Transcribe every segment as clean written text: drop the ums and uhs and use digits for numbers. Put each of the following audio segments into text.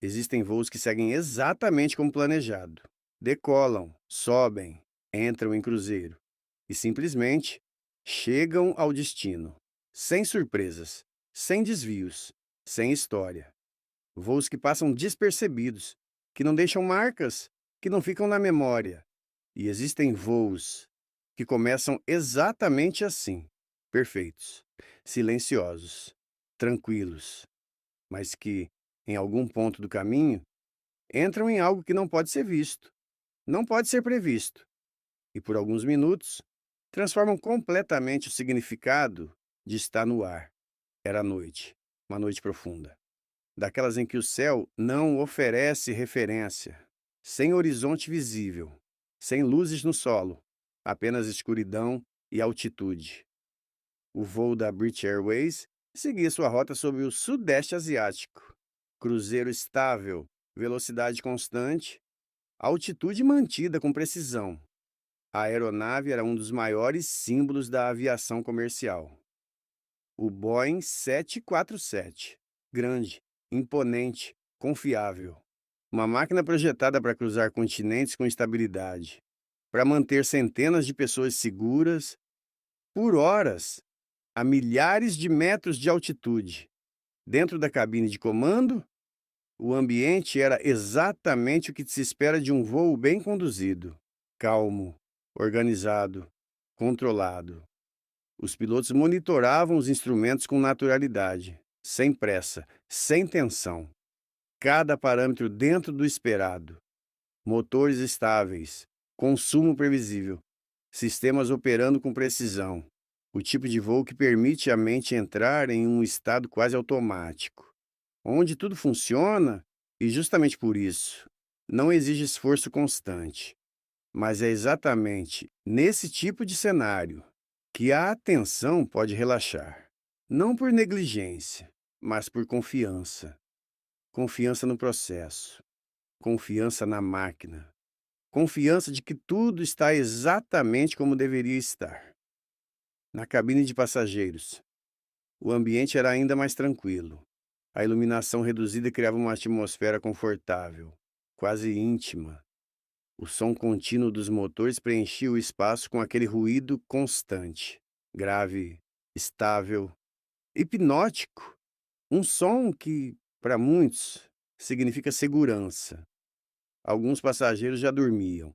Existem voos que seguem exatamente como planejado. Decolam, sobem, entram em cruzeiro e simplesmente chegam ao destino, sem surpresas, sem desvios, sem história. Voos que passam despercebidos, que não deixam marcas, que não ficam na memória. E existem voos que começam exatamente assim, perfeitos, silenciosos, tranquilos, mas que, em algum ponto do caminho, entram em algo que não pode ser visto, não pode ser previsto, e por alguns minutos transformam completamente o significado de estar no ar. Era noite, uma noite profunda, daquelas em que o céu não oferece referência, sem horizonte visível, sem luzes no solo, apenas escuridão e altitude. O voo da British Airways seguia sua rota sobre o Sudeste Asiático. Cruzeiro estável, velocidade constante, altitude mantida com precisão. A aeronave era um dos maiores símbolos da aviação comercial. O Boeing 747. Grande, imponente, confiável. Uma máquina projetada para cruzar continentes com estabilidade, para manter centenas de pessoas seguras por horas a milhares de metros de altitude. Dentro da cabine de comando, o ambiente era exatamente o que se espera de um voo bem conduzido. Calmo, organizado, controlado. Os pilotos monitoravam os instrumentos com naturalidade, sem pressa, sem tensão. Cada parâmetro dentro do esperado. Motores estáveis, consumo previsível, sistemas operando com precisão. O tipo de voo que permite à mente entrar em um estado quase automático, onde tudo funciona e, justamente por isso, não exige esforço constante. Mas é exatamente nesse tipo de cenário que a atenção pode relaxar. Não por negligência, mas por confiança. Confiança no processo, confiança na máquina, confiança de que tudo está exatamente como deveria estar. Na cabine de passageiros, o ambiente era ainda mais tranquilo. A iluminação reduzida criava uma atmosfera confortável, quase íntima. O som contínuo dos motores preenchia o espaço com aquele ruído constante, grave, estável, hipnótico. Um som que, para muitos, significa segurança. Alguns passageiros já dormiam,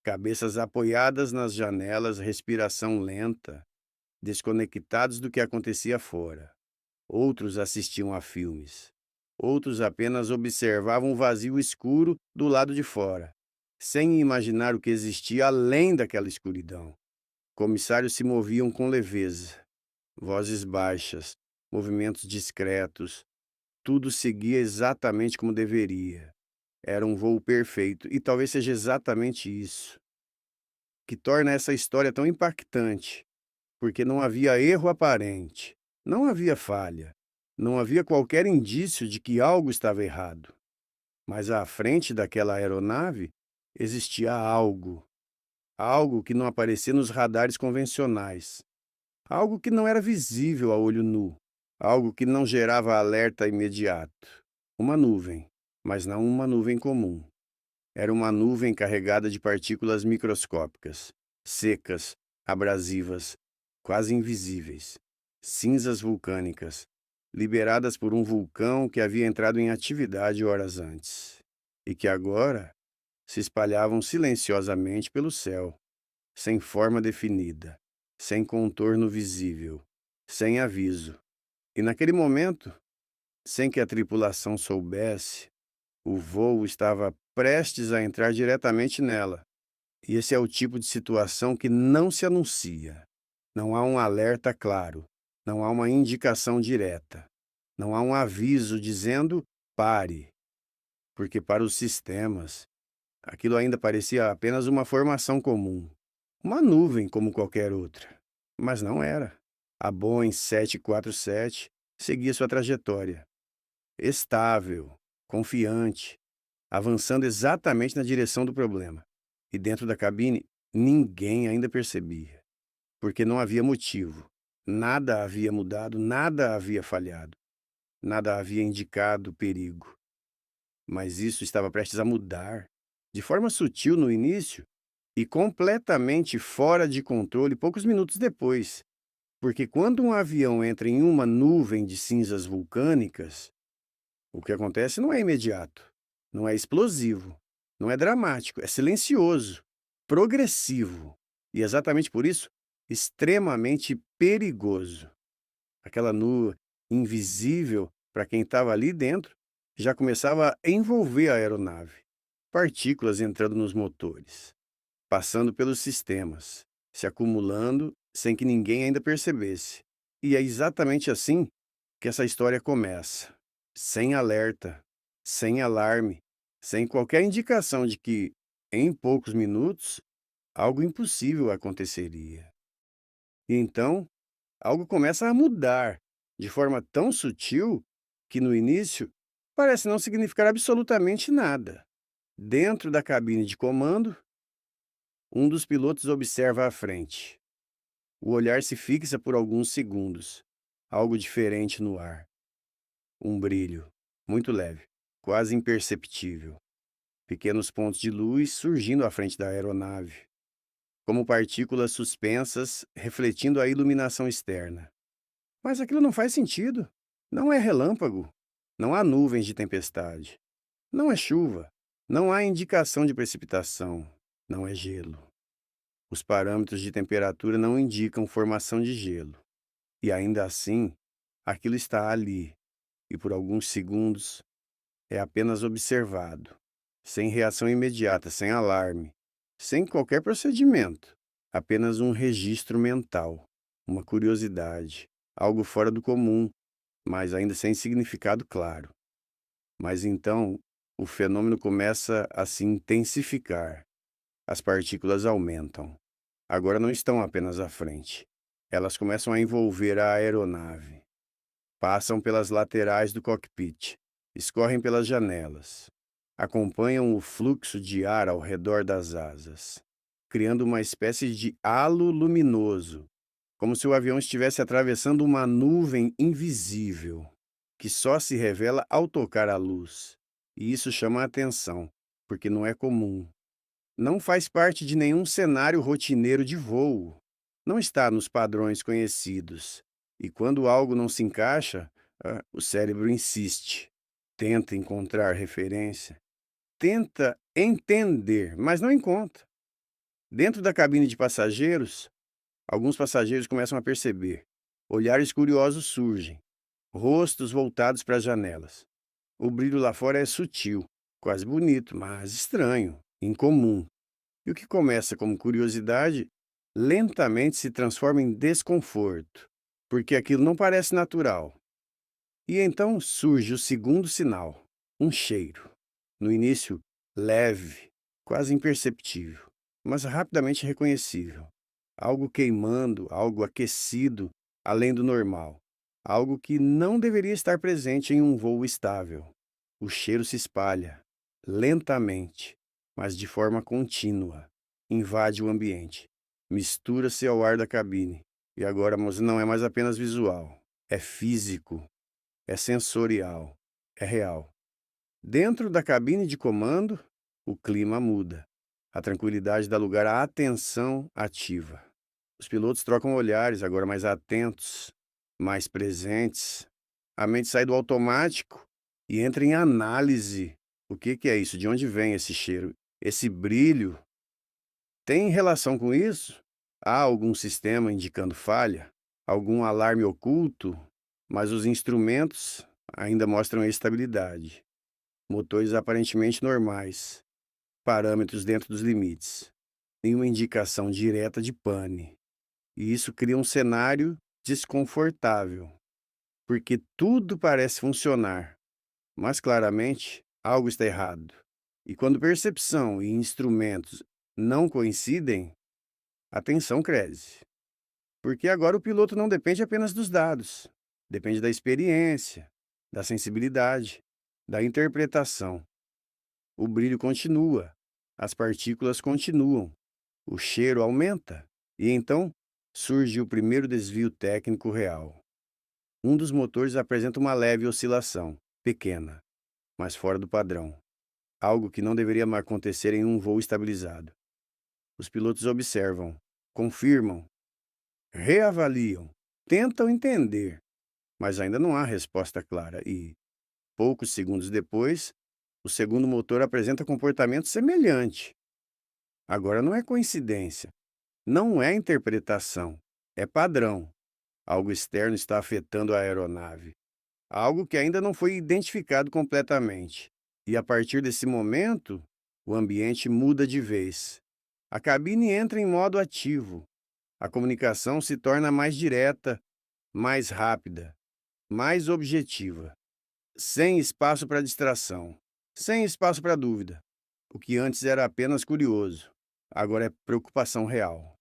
cabeças apoiadas nas janelas, respiração lenta, desconectados do que acontecia fora. Outros assistiam a filmes. Outros apenas observavam o vazio escuro do lado de fora, sem imaginar o que existia além daquela escuridão. Comissários se moviam com leveza, vozes baixas, movimentos discretos. Tudo seguia exatamente como deveria. Era um voo perfeito, e talvez seja exatamente isso que torna essa história tão impactante, porque não havia erro aparente, não havia falha, não havia qualquer indício de que algo estava errado. Mas à frente daquela aeronave existia algo, algo que não aparecia nos radares convencionais, algo que não era visível a olho nu, algo que não gerava alerta imediato. Uma nuvem, mas não uma nuvem comum. Era uma nuvem carregada de partículas microscópicas, secas, abrasivas, quase invisíveis, cinzas vulcânicas, liberadas por um vulcão que havia entrado em atividade horas antes, e que agora se espalhavam silenciosamente pelo céu, sem forma definida, sem contorno visível, sem aviso. E naquele momento, sem que a tripulação soubesse, o voo estava prestes a entrar diretamente nela. E esse é o tipo de situação que não se anuncia. Não há um alerta claro, não há uma indicação direta, não há um aviso dizendo pare, porque para os sistemas, aquilo ainda parecia apenas uma formação comum, uma nuvem como qualquer outra. Mas não era. A Boeing 747 seguia sua trajetória, estável, confiante, avançando exatamente na direção do problema. E dentro da cabine, ninguém ainda percebia, porque não havia motivo. Nada havia mudado, nada havia falhado, nada havia indicado perigo. Mas isso estava prestes a mudar, de forma sutil no início e completamente fora de controle poucos minutos depois. Porque quando um avião entra em uma nuvem de cinzas vulcânicas, o que acontece não é imediato, não é explosivo, não é dramático, é silencioso, progressivo e, exatamente por isso, extremamente perigoso. Aquela nuvem invisível para quem estava ali dentro já começava a envolver a aeronave, partículas entrando nos motores, passando pelos sistemas, se acumulando sem que ninguém ainda percebesse. E é exatamente assim que essa história começa, sem alerta, sem alarme, sem qualquer indicação de que, em poucos minutos, algo impossível aconteceria. E então, algo começa a mudar de forma tão sutil que, no início, parece não significar absolutamente nada. Dentro da cabine de comando, um dos pilotos observa à frente. O olhar se fixa por alguns segundos. Algo diferente no ar. Um brilho, muito leve, quase imperceptível. Pequenos pontos de luz surgindo à frente da aeronave, como partículas suspensas refletindo a iluminação externa. Mas aquilo não faz sentido. Não é relâmpago. Não há nuvens de tempestade. Não é chuva. Não há indicação de precipitação. Não é gelo. Os parâmetros de temperatura não indicam formação de gelo. E ainda assim, aquilo está ali, e por alguns segundos é apenas observado, sem reação imediata, sem alarme, sem qualquer procedimento, apenas um registro mental, uma curiosidade, algo fora do comum, mas ainda sem significado claro. Mas então, o fenômeno começa a se intensificar. As partículas aumentam. Agora não estão apenas à frente. Elas começam a envolver a aeronave. Passam pelas laterais do cockpit, escorrem pelas janelas, acompanham o fluxo de ar ao redor das asas, criando uma espécie de halo luminoso, como se o avião estivesse atravessando uma nuvem invisível, que só se revela ao tocar a luz. E isso chama a atenção, porque não é comum. Não faz parte de nenhum cenário rotineiro de voo. Não está nos padrões conhecidos. E quando algo não se encaixa, o cérebro insiste. Tenta encontrar referência. Tenta entender, mas não encontra. Dentro da cabine de passageiros, alguns passageiros começam a perceber. Olhares curiosos surgem. Rostos voltados para as janelas. O brilho lá fora é sutil, quase bonito, mas estranho, incomum. E o que começa como curiosidade, lentamente se transforma em desconforto, porque aquilo não parece natural. E então surge o segundo sinal, um cheiro. No início, leve, quase imperceptível, mas rapidamente reconhecível. Algo queimando, algo aquecido, além do normal. Algo que não deveria estar presente em um voo estável. O cheiro se espalha, lentamente, mas de forma contínua. Invade o ambiente. Mistura-se ao ar da cabine. E agora, mas não é mais apenas visual. É físico. É sensorial. É real. Dentro da cabine de comando, o clima muda. A tranquilidade dá lugar à atenção ativa. Os pilotos trocam olhares, agora mais atentos, mais presentes. A mente sai do automático e entra em análise. O que é isso? De onde vem esse cheiro? Esse brilho? Tem relação com isso? Há algum sistema indicando falha? Algum alarme oculto? Mas os instrumentos ainda mostram estabilidade. Motores aparentemente normais. Parâmetros dentro dos limites. Nenhuma indicação direta de pane. E isso cria um cenário desconfortável, porque tudo parece funcionar, mas claramente algo está errado. E quando percepção e instrumentos não coincidem, a tensão cresce. Porque agora o piloto não depende apenas dos dados, depende da experiência, da sensibilidade, da interpretação. O brilho continua, as partículas continuam, o cheiro aumenta, e então surge o primeiro desvio técnico real. Um dos motores apresenta uma leve oscilação, pequena, mas fora do padrão. Algo que não deveria mais acontecer em um voo estabilizado. Os pilotos observam, confirmam, reavaliam, tentam entender, mas ainda não há resposta clara e, poucos segundos depois, o segundo motor apresenta comportamento semelhante. Agora não é coincidência, não é interpretação, é padrão. Algo externo está afetando a aeronave. Algo que ainda não foi identificado completamente. E a partir desse momento, o ambiente muda de vez. A cabine entra em modo ativo. A comunicação se torna mais direta, mais rápida, mais objetiva, sem espaço para distração, sem espaço para dúvida. O que antes era apenas curioso, agora é preocupação real.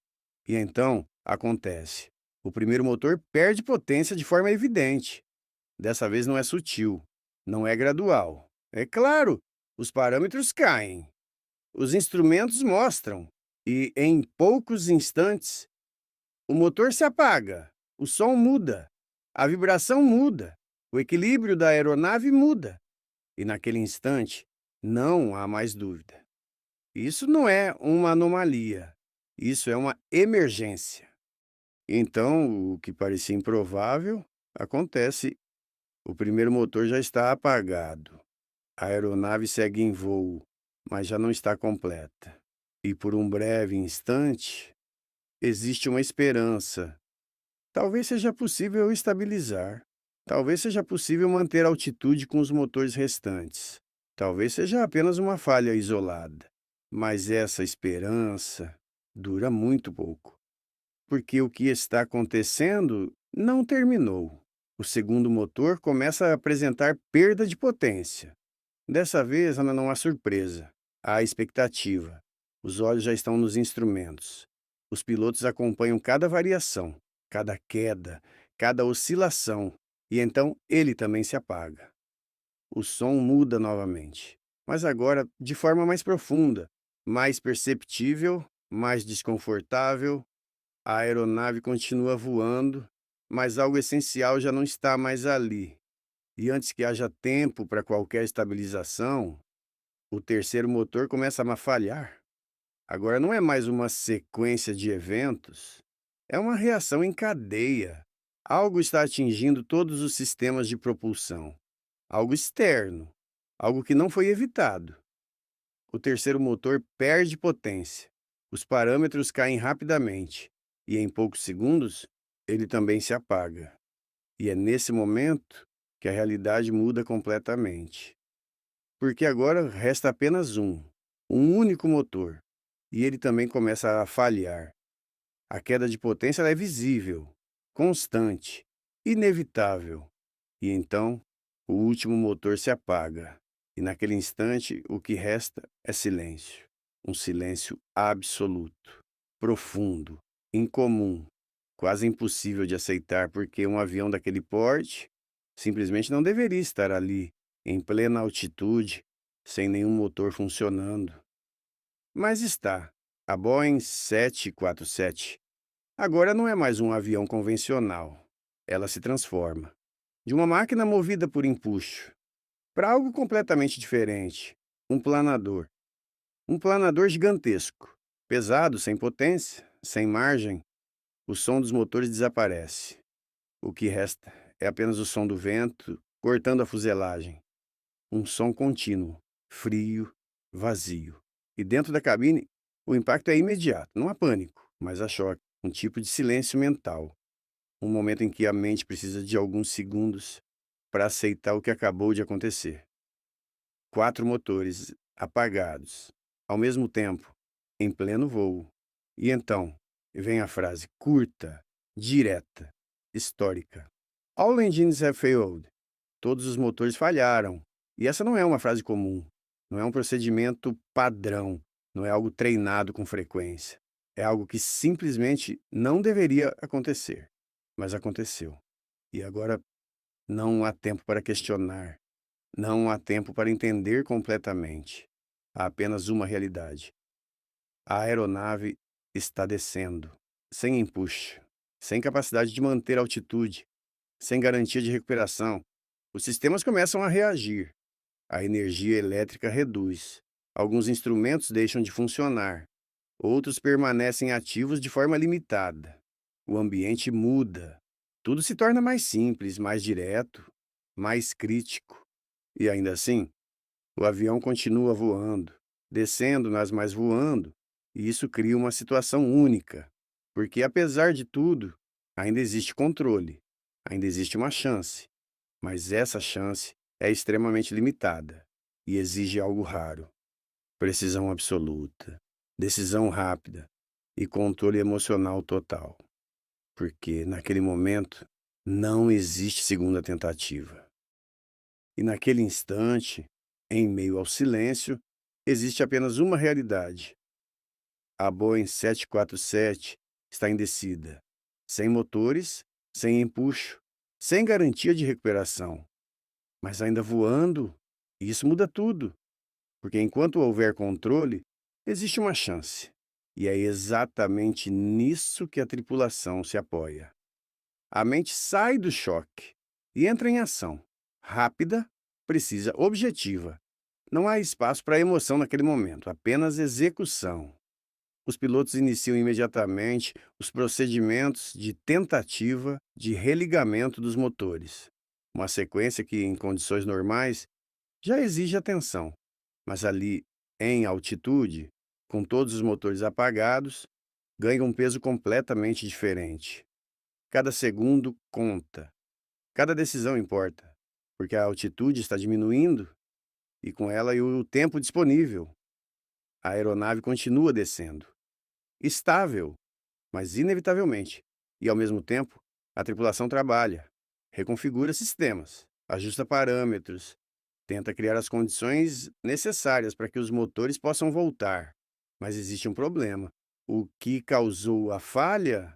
E então, acontece. O primeiro motor perde potência de forma evidente. Dessa vez não é sutil, não é gradual. É claro, os parâmetros caem, os instrumentos mostram, e em poucos instantes, o motor se apaga, o som muda, a vibração muda, o equilíbrio da aeronave muda. E naquele instante, não há mais dúvida. Isso não é uma anomalia, isso é uma emergência. Então, o que parecia improvável acontece. O primeiro motor já está apagado. A aeronave segue em voo, mas já não está completa. E por um breve instante, existe uma esperança. Talvez seja possível estabilizar. Talvez seja possível manter a altitude com os motores restantes. Talvez seja apenas uma falha isolada. Mas essa esperança dura muito pouco. Porque o que está acontecendo não terminou. O segundo motor começa a apresentar perda de potência. Dessa vez, não há surpresa, há expectativa. Os olhos já estão nos instrumentos. Os pilotos acompanham cada variação, cada queda, cada oscilação, e então ele também se apaga. O som muda novamente, mas agora de forma mais profunda, mais perceptível, mais desconfortável. A aeronave continua voando, mas algo essencial já não está mais ali. E antes que haja tempo para qualquer estabilização, o terceiro motor começa a falhar. Agora não é mais uma sequência de eventos, é uma reação em cadeia. Algo está atingindo todos os sistemas de propulsão. Algo externo, algo que não foi evitado. O terceiro motor perde potência. Os parâmetros caem rapidamente e, em poucos segundos, ele também se apaga. E é nesse momento que a realidade muda completamente. Porque agora resta apenas um único motor, e ele também começa a falhar. A queda de potência é visível, constante, inevitável. E então, o último motor se apaga. E naquele instante, o que resta é silêncio. Um silêncio absoluto, profundo, incomum, quase impossível de aceitar, porque um avião daquele porte simplesmente não deveria estar ali, em plena altitude, sem nenhum motor funcionando. Mas está. A Boeing 747 agora não é mais um avião convencional. Ela se transforma de uma máquina movida por empuxo para algo completamente diferente, um planador. Um planador gigantesco, pesado, sem potência, sem margem. O som dos motores desaparece. O que resta é apenas o som do vento cortando a fuselagem. Um som contínuo, frio, vazio. E dentro da cabine, o impacto é imediato. Não há pânico, mas há choque. Um tipo de silêncio mental. Um momento em que a mente precisa de alguns segundos para aceitar o que acabou de acontecer. 4 motores apagados, ao mesmo tempo, em pleno voo. E então, vem a frase curta, direta, histórica. All engines have failed. Todos os motores falharam. E essa não é uma frase comum. Não é um procedimento padrão. Não é algo treinado com frequência. É algo que simplesmente não deveria acontecer. Mas aconteceu. E agora não há tempo para questionar. Não há tempo para entender completamente. Há apenas uma realidade. A aeronave está descendo, sem empuxo, sem capacidade de manter altitude, sem garantia de recuperação. Os sistemas começam a reagir. A energia elétrica reduz. Alguns instrumentos deixam de funcionar. Outros permanecem ativos de forma limitada. O ambiente muda. Tudo se torna mais simples, mais direto, mais crítico. E ainda assim, o avião continua voando, descendo, mas voando, e isso cria uma situação única, porque apesar de tudo, ainda existe controle, ainda existe uma chance, mas essa chance é extremamente limitada e exige algo raro: precisão absoluta, decisão rápida e controle emocional total, porque naquele momento não existe segunda tentativa. E naquele instante, em meio ao silêncio, existe apenas uma realidade. A Boeing 747 está em descida, sem motores, sem empuxo, sem garantia de recuperação, mas ainda voando, e isso muda tudo, porque enquanto houver controle, existe uma chance. E é exatamente nisso que a tripulação se apoia. A mente sai do choque e entra em ação, rápida, precisa, objetiva. Não há espaço para emoção naquele momento, apenas execução. Os pilotos iniciam imediatamente os procedimentos de tentativa de religamento dos motores. Uma sequência que, em condições normais, já exige atenção, mas ali, em altitude, com todos os motores apagados, ganha um peso completamente diferente. Cada segundo conta. Cada decisão importa, porque a altitude está diminuindo e com ela o tempo disponível. A aeronave continua descendo, estável, mas inevitavelmente. E ao mesmo tempo, a tripulação trabalha, reconfigura sistemas, ajusta parâmetros, tenta criar as condições necessárias para que os motores possam voltar. Mas existe um problema. O que causou a falha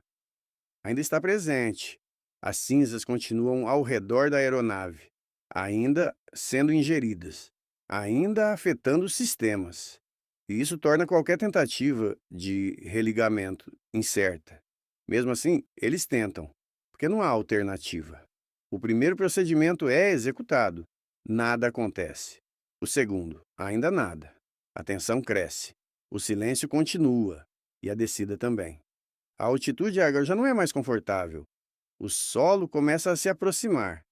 ainda está presente. As cinzas continuam ao redor da aeronave, ainda sendo ingeridas, ainda afetando os sistemas. E isso torna qualquer tentativa de religamento incerta. Mesmo assim, eles tentam, porque não há alternativa. O primeiro procedimento é executado. Nada acontece. O segundo, ainda nada. A tensão cresce. O silêncio continua. E a descida também. A altitude agora já não é mais confortável. O solo começa a se aproximar,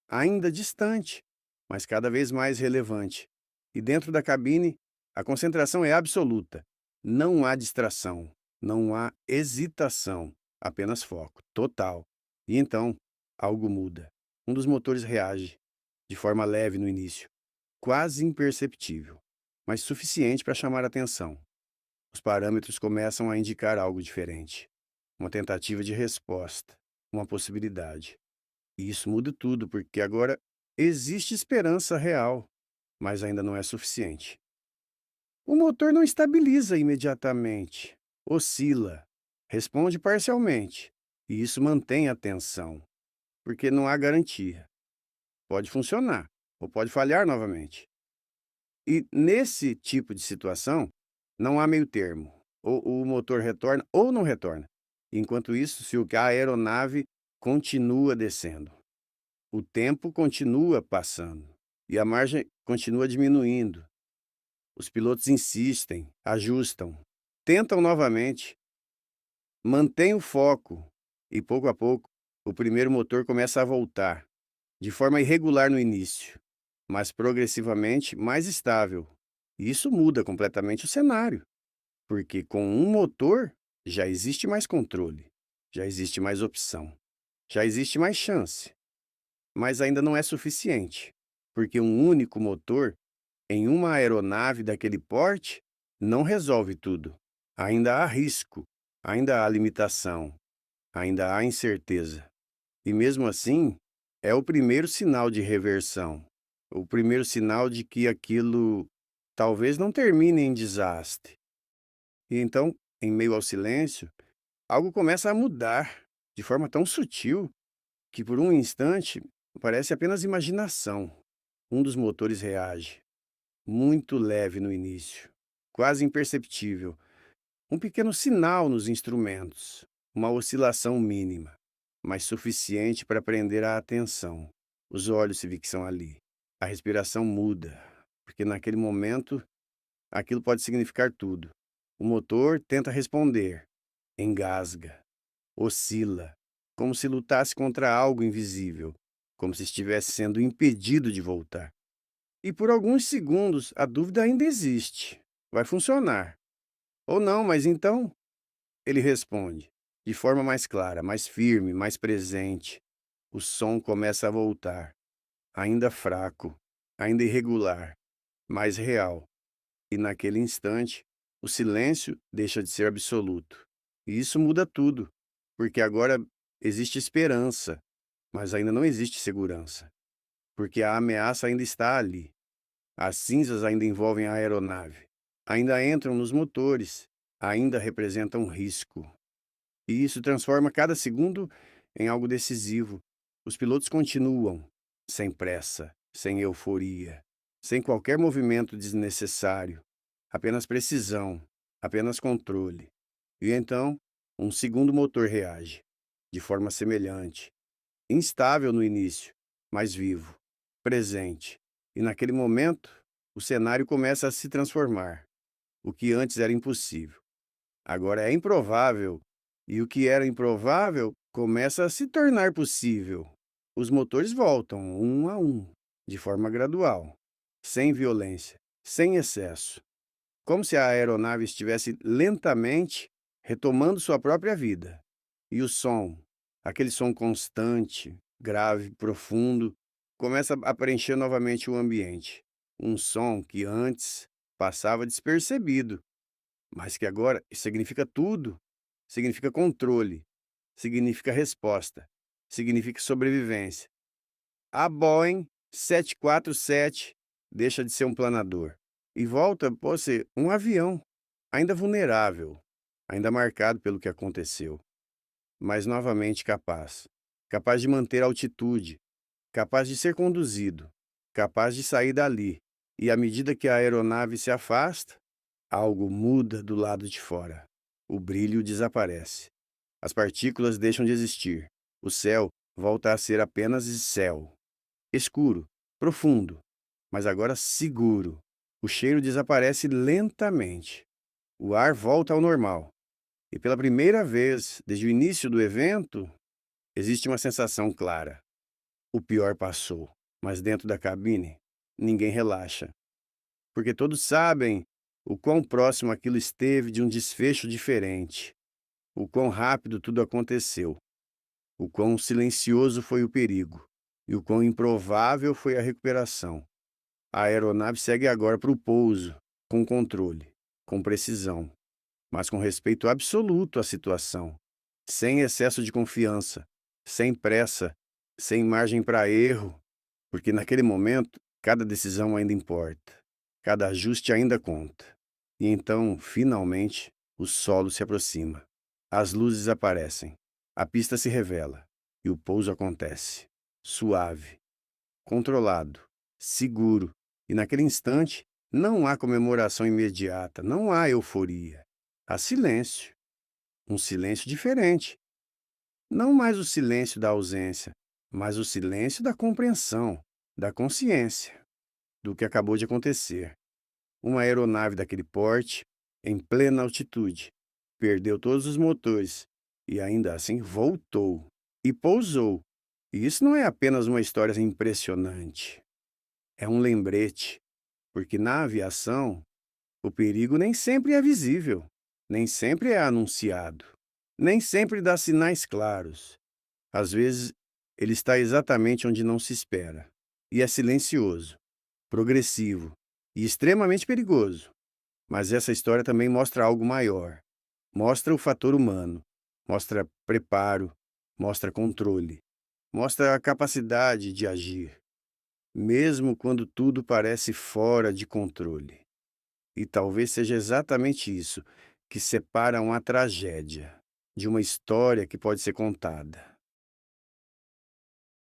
ainda distante, mas cada vez mais relevante. E dentro da cabine, a concentração é absoluta. Não há distração, não há hesitação, apenas foco total. E então, algo muda. Um dos motores reage, de forma leve no início, quase imperceptível, mas suficiente para chamar a atenção. Os parâmetros começam a indicar algo diferente. Uma tentativa de resposta, uma possibilidade. E isso muda tudo, porque agora existe esperança real, mas ainda não é suficiente. O motor não estabiliza imediatamente, oscila, responde parcialmente, e isso mantém a tensão, porque não há garantia. Pode funcionar, ou pode falhar novamente. E nesse tipo de situação, não há meio termo. Ou o motor retorna ou não retorna. Enquanto isso, se a aeronave continua descendo, o tempo continua passando e a margem continua diminuindo. Os pilotos insistem, ajustam, tentam novamente, mantêm o foco e, pouco a pouco, o primeiro motor começa a voltar, de forma irregular no início, mas progressivamente mais estável. E isso muda completamente o cenário, porque com um motor já existe mais controle, já existe mais opção, já existe mais chance. Mas ainda não é suficiente, porque um único motor em uma aeronave daquele porte não resolve tudo. Ainda há risco, ainda há limitação, ainda há incerteza. E mesmo assim, é o primeiro sinal de reversão, o primeiro sinal de que aquilo talvez não termine em desastre. E então, em meio ao silêncio, algo começa a mudar de forma tão sutil que por um instante parece apenas imaginação. Um dos motores reage, muito leve no início, quase imperceptível. Um pequeno sinal nos instrumentos, uma oscilação mínima, mas suficiente para prender a atenção. Os olhos se fixam ali. A respiração muda. porque naquele momento aquilo pode significar tudo. O motor tenta responder, engasga, oscila, como se lutasse contra algo invisível, como se estivesse sendo impedido de voltar. E por alguns segundos a dúvida ainda existe. Vai funcionar. Ou não, mas então ele responde, de forma mais clara, mais firme, mais presente. O som começa a voltar, ainda fraco, ainda irregular, mais real. E naquele instante, o silêncio deixa de ser absoluto. E isso muda tudo, porque agora existe esperança, mas ainda não existe segurança, porque a ameaça ainda está ali. As cinzas ainda envolvem a aeronave, ainda entram nos motores, ainda representam risco. E isso transforma cada segundo em algo decisivo. Os pilotos continuam, sem pressa, sem euforia, sem qualquer movimento desnecessário, apenas precisão, apenas controle. E então, um segundo motor reage, de forma semelhante, instável no início, mas vivo, presente. E naquele momento, o cenário começa a se transformar. O que antes era impossível, agora é improvável, e o que era improvável começa a se tornar possível. Os motores voltam, um a um, de forma gradual, sem violência, sem excesso, como se a aeronave estivesse lentamente retomando sua própria vida. E o som, aquele som constante, grave, profundo, começa a preencher novamente o ambiente. Um som que antes passava despercebido, mas que agora significa tudo. Significa controle, significa resposta, significa sobrevivência. A Boeing 747 deixa de ser um planador e volta a ser um avião, ainda vulnerável, ainda marcado pelo que aconteceu, mas novamente capaz. Capaz de manter a altitude, capaz de ser conduzido, capaz de sair dali. E à medida que a aeronave se afasta, algo muda do lado de fora. O brilho desaparece. As partículas deixam de existir. O céu volta a ser apenas céu. Escuro, profundo, mas agora seguro. O cheiro desaparece lentamente. O ar volta ao normal. E pela primeira vez, desde o início do evento, existe uma sensação clara. O pior passou, mas dentro da cabine, ninguém relaxa. Porque todos sabem o quão próximo aquilo esteve de um desfecho diferente, o quão rápido tudo aconteceu, o quão silencioso foi o perigo e o quão improvável foi a recuperação. A aeronave segue agora para o pouso, com controle, com precisão, mas com respeito absoluto à situação, sem excesso de confiança, sem pressa, sem margem para erro, porque naquele momento cada decisão ainda importa, cada ajuste ainda conta. E então, finalmente, o solo se aproxima. As luzes aparecem, a pista se revela e o pouso acontece. Suave, controlado, seguro. E naquele instante, não há comemoração imediata, não há euforia. Há silêncio. Um silêncio diferente. Não mais o silêncio da ausência, mas o silêncio da compreensão, da consciência, do que acabou de acontecer. Uma aeronave daquele porte, em plena altitude, perdeu todos os motores e ainda assim voltou e pousou. E isso não é apenas uma história impressionante. É um lembrete, porque na aviação, o perigo nem sempre é visível, nem sempre é anunciado, nem sempre dá sinais claros. Às vezes, ele está exatamente onde não se espera, e é silencioso, progressivo e extremamente perigoso. Mas essa história também mostra algo maior. Mostra o fator humano, mostra preparo, mostra controle, mostra a capacidade de agir, mesmo quando tudo parece fora de controle. E talvez seja exatamente isso que separa uma tragédia de uma história que pode ser contada.